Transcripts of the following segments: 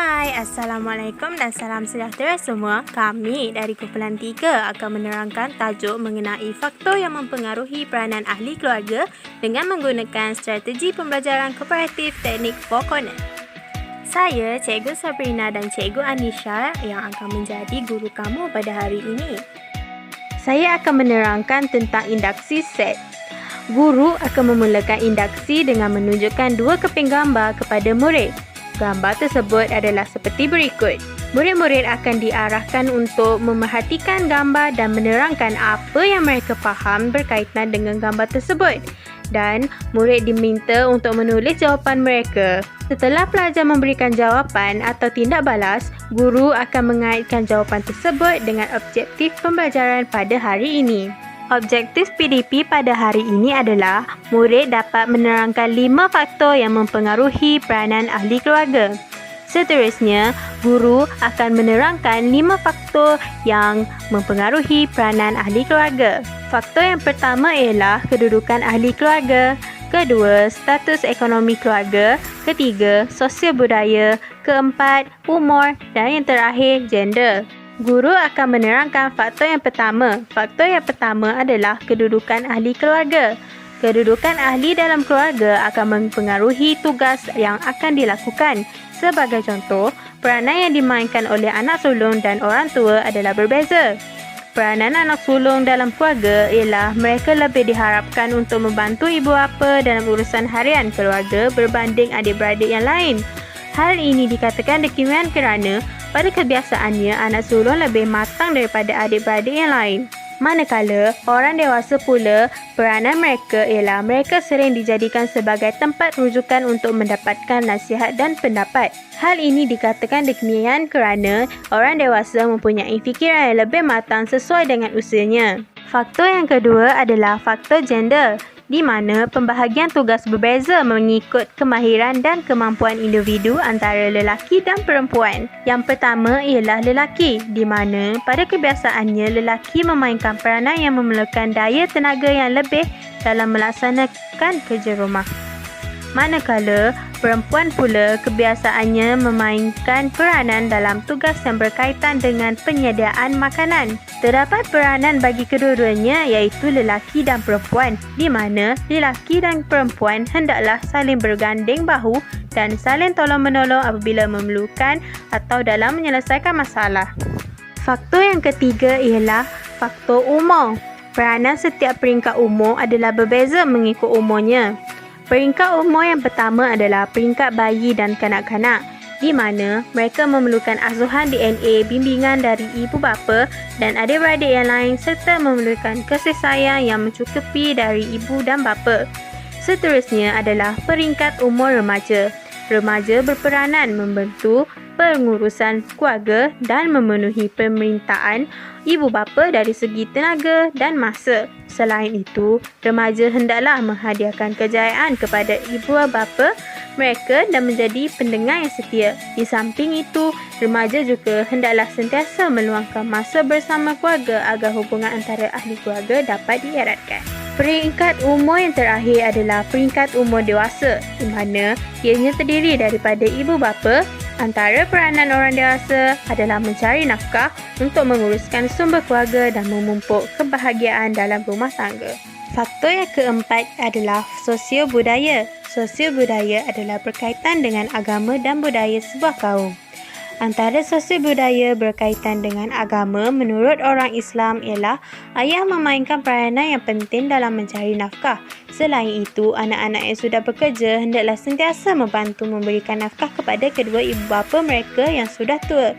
Hai, Assalamualaikum dan salam sejahtera semua. Kami dari kumpulan 3 akan menerangkan tajuk mengenai faktor yang mempengaruhi peranan ahli keluarga dengan menggunakan strategi pembelajaran kooperatif teknik 4 Corner. Saya, Cikgu Sabrina dan Cikgu Anisha yang akan menjadi guru kamu pada hari ini. Saya akan menerangkan tentang induksi set. Guru akan memulakan induksi dengan menunjukkan 2 keping gambar kepada murid. Gambar tersebut adalah seperti berikut. Murid-murid akan diarahkan untuk memerhatikan gambar dan menerangkan apa yang mereka faham berkaitan dengan gambar tersebut. Dan murid diminta untuk menulis jawapan mereka. Setelah pelajar memberikan jawapan atau tindak balas, guru akan mengaitkan jawapan tersebut dengan objektif pembelajaran pada hari ini. Objektif PDP pada hari ini adalah murid dapat menerangkan 5 faktor yang mempengaruhi peranan ahli keluarga. Seterusnya, guru akan menerangkan 5 faktor yang mempengaruhi peranan ahli keluarga. Faktor yang pertama ialah kedudukan ahli keluarga. Kedua, status ekonomi keluarga. Ketiga, sosial budaya. Keempat, umur. Dan yang terakhir, gender. Guru akan menerangkan faktor yang pertama. Faktor yang pertama adalah kedudukan ahli keluarga. Kedudukan ahli dalam keluarga akan mempengaruhi tugas yang akan dilakukan. Sebagai contoh, peranan yang dimainkan oleh anak sulung dan orang tua adalah berbeza. Peranan anak sulung dalam keluarga ialah mereka lebih diharapkan untuk membantu ibu bapa dalam urusan harian keluarga berbanding adik-beradik yang lain. Hal ini dikatakan demikian kerana pada kebiasaannya anak sulung lebih matang daripada adik-beradik yang lain. Manakala orang dewasa pula, peranan mereka ialah mereka sering dijadikan sebagai tempat rujukan untuk mendapatkan nasihat dan pendapat. Hal ini dikatakan demikian kerana orang dewasa mempunyai fikiran yang lebih matang sesuai dengan usianya. Faktor yang kedua adalah faktor gender, di mana pembahagian tugas berbeza mengikut kemahiran dan kemampuan individu antara lelaki dan perempuan. Yang pertama ialah lelaki, di mana pada kebiasaannya lelaki memainkan peranan yang memerlukan daya tenaga yang lebih dalam melaksanakan kerja rumah. Manakala perempuan pula kebiasaannya memainkan peranan dalam tugas yang berkaitan dengan penyediaan makanan. Terdapat peranan bagi kedua-duanya iaitu lelaki dan perempuan, di mana lelaki dan perempuan hendaklah saling berganding bahu dan saling tolong-menolong apabila memerlukan atau dalam menyelesaikan masalah. Faktor yang ketiga ialah faktor umur. Peranan setiap peringkat umur adalah berbeza mengikut umurnya. Peringkat umur yang pertama adalah peringkat bayi dan kanak-kanak, di mana mereka memerlukan asuhan DNA, bimbingan dari ibu bapa dan adik-beradik yang lain serta memerlukan kasih sayang yang mencukupi dari ibu dan bapa. Seterusnya adalah peringkat umur remaja. Remaja berperanan membantu pengurusan keluarga dan memenuhi permintaan ibu bapa dari segi tenaga dan masa. Selain itu, remaja hendaklah menghadiahkan kejayaan kepada ibu bapa mereka dan menjadi pendengar yang setia. Di samping itu, remaja juga hendaklah sentiasa meluangkan masa bersama keluarga agar hubungan antara ahli keluarga dapat dieratkan. Peringkat umur yang terakhir adalah peringkat umur dewasa, di mana ianya terdiri daripada ibu bapa. Antara peranan orang dewasa adalah mencari nafkah untuk menguruskan sumber keluarga dan memupuk kebahagiaan dalam rumah tangga. Faktor yang keempat adalah sosio budaya. Sosio budaya adalah berkaitan dengan agama dan budaya sebuah kaum. Antara sosio budaya berkaitan dengan agama menurut orang Islam ialah ayah memainkan peranan yang penting dalam mencari nafkah. Selain itu, anak-anak yang sudah bekerja hendaklah sentiasa membantu memberikan nafkah kepada kedua ibu bapa mereka yang sudah tua.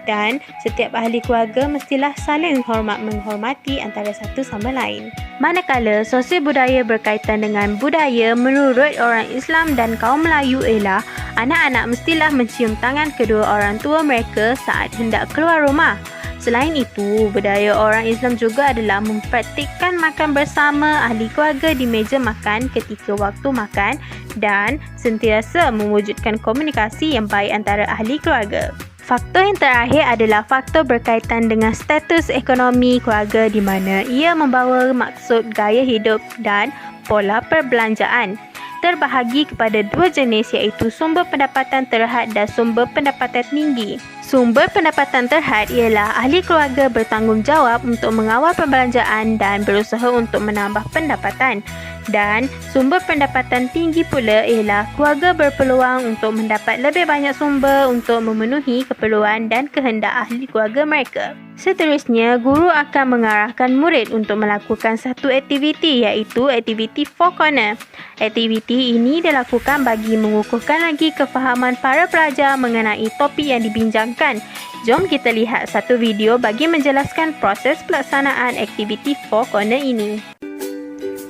Dan setiap ahli keluarga mestilah saling menghormati antara satu sama lain. Manakala sosial budaya berkaitan dengan budaya menurut orang Islam dan kaum Melayu ialah anak-anak mestilah mencium tangan kedua orang tua mereka saat hendak keluar rumah. Selain itu, budaya orang Islam juga adalah mempraktikkan makan bersama ahli keluarga di meja makan ketika waktu makan dan sentiasa mewujudkan komunikasi yang baik antara ahli keluarga. Faktor yang terakhir adalah faktor berkaitan dengan status ekonomi keluarga di mana ia membawa maksud gaya hidup dan pola perbelanjaan. terbahagi kepada dua jenis iaitu sumber pendapatan terhad dan sumber pendapatan tinggi. Sumber pendapatan terhad ialah ahli keluarga bertanggungjawab untuk mengawal perbelanjaan dan berusaha untuk menambah pendapatan. Dan sumber pendapatan tinggi pula ialah keluarga berpeluang untuk mendapat lebih banyak sumber untuk memenuhi keperluan dan kehendak ahli keluarga mereka. Seterusnya, guru akan mengarahkan murid untuk melakukan satu aktiviti iaitu aktiviti Four Corner. Aktiviti ini dilakukan bagi mengukuhkan lagi kefahaman para pelajar mengenai topik yang dibincangkan. Jom kita lihat satu video bagi menjelaskan proses pelaksanaan aktiviti Four Corner ini.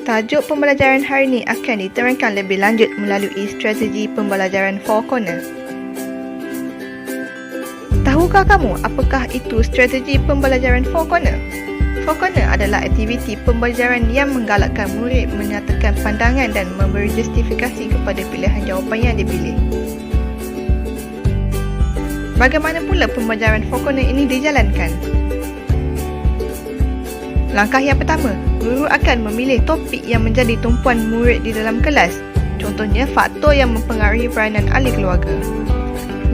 Tajuk pembelajaran hari ini akan diterangkan lebih lanjut melalui strategi pembelajaran Four Corner. Tahukah kamu apakah itu strategi pembelajaran Four Corner? Four Corner adalah aktiviti pembelajaran yang menggalakkan murid menyatakan pandangan dan memberi justifikasi kepada pilihan jawapan yang dipilih. Bagaimana pula pembelajaran Four Corner ini dijalankan? Langkah yang pertama, guru akan memilih topik yang menjadi tumpuan murid di dalam kelas. Contohnya, faktor yang mempengaruhi peranan ahli keluarga.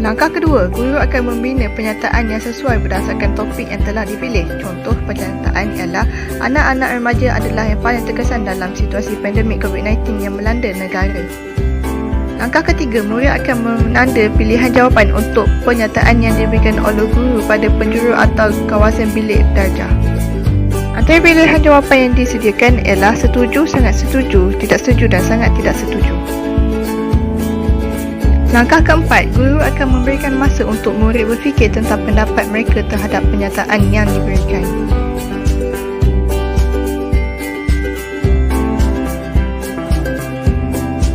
Langkah kedua, guru akan membina pernyataan yang sesuai berdasarkan topik yang telah dipilih. Contoh pernyataan ialah anak-anak remaja adalah yang paling terkesan dalam situasi pandemik COVID-19 yang melanda negara. Langkah ketiga, murid akan menanda pilihan jawapan untuk pernyataan yang diberikan oleh guru pada penjuru atau kawasan bilik darjah. Antara pilihan jawapan yang disediakan ialah setuju, sangat setuju, tidak setuju dan sangat tidak setuju. Langkah keempat, guru akan memberikan masa untuk murid berfikir tentang pendapat mereka terhadap pernyataan yang diberikan.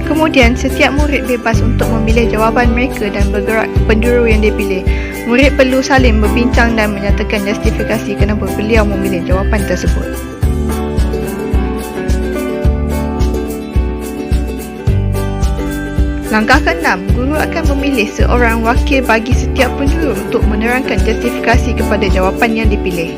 Kemudian, setiap murid bebas untuk memilih jawapan mereka dan bergerak ke penjuru yang dipilih. Murid perlu saling berbincang dan menyatakan justifikasi kenapa beliau memilih jawapan tersebut. Langkah keenam, guru akan memilih seorang wakil bagi setiap penjuru untuk menerangkan justifikasi kepada jawapan yang dipilih.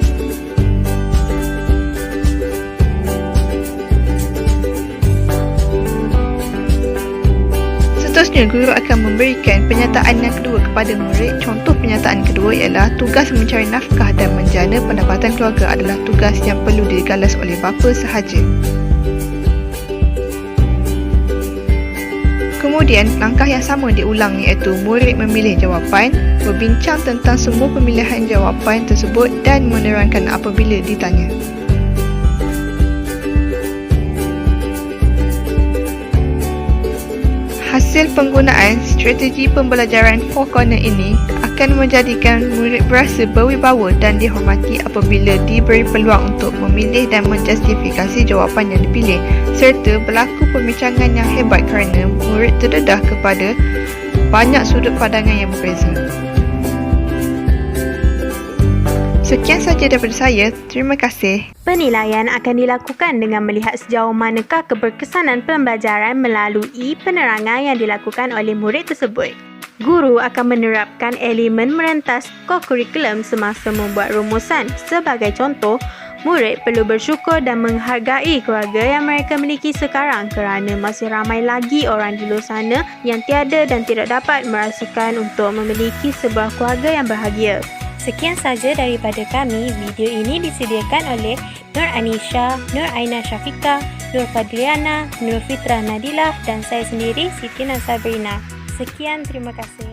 Seterusnya, guru akan memberikan pernyataan yang kedua kepada murid. Contoh pernyataan kedua ialah tugas mencari nafkah dan menjana pendapatan keluarga adalah tugas yang perlu digalas oleh bapa sahaja. Kemudian, langkah yang sama diulang iaitu murid memilih jawapan, berbincang tentang semua pemilihan jawapan tersebut dan menerangkan apabila ditanya. Hasil penggunaan strategi pembelajaran Four Corner ini akan menjadikan murid berasa berwibawa dan dihormati apabila diberi peluang untuk memilih dan menjustifikasi jawapan yang dipilih, serta berlaku pembincangan yang hebat kerana murid terdedah kepada banyak sudut pandangan yang berbeza. Sekian sahaja daripada saya. Terima kasih. Penilaian akan dilakukan dengan melihat sejauh manakah keberkesanan pembelajaran melalui penerangan yang dilakukan oleh murid tersebut. Guru akan menerapkan elemen merentas kokurikulum semasa membuat rumusan. Sebagai contoh, murid perlu bersyukur dan menghargai keluarga yang mereka miliki sekarang kerana masih ramai lagi orang di luar sana yang tiada dan tidak dapat merasakan untuk memiliki sebuah keluarga yang bahagia. Sekian saja daripada kami. Video ini disediakan oleh Nur Anisha, Nur Aina Syafiqah, Nur Fadliana, Nur Fitra Nadilah dan saya sendiri Siti Nasabrina. Sekian, terima kasih.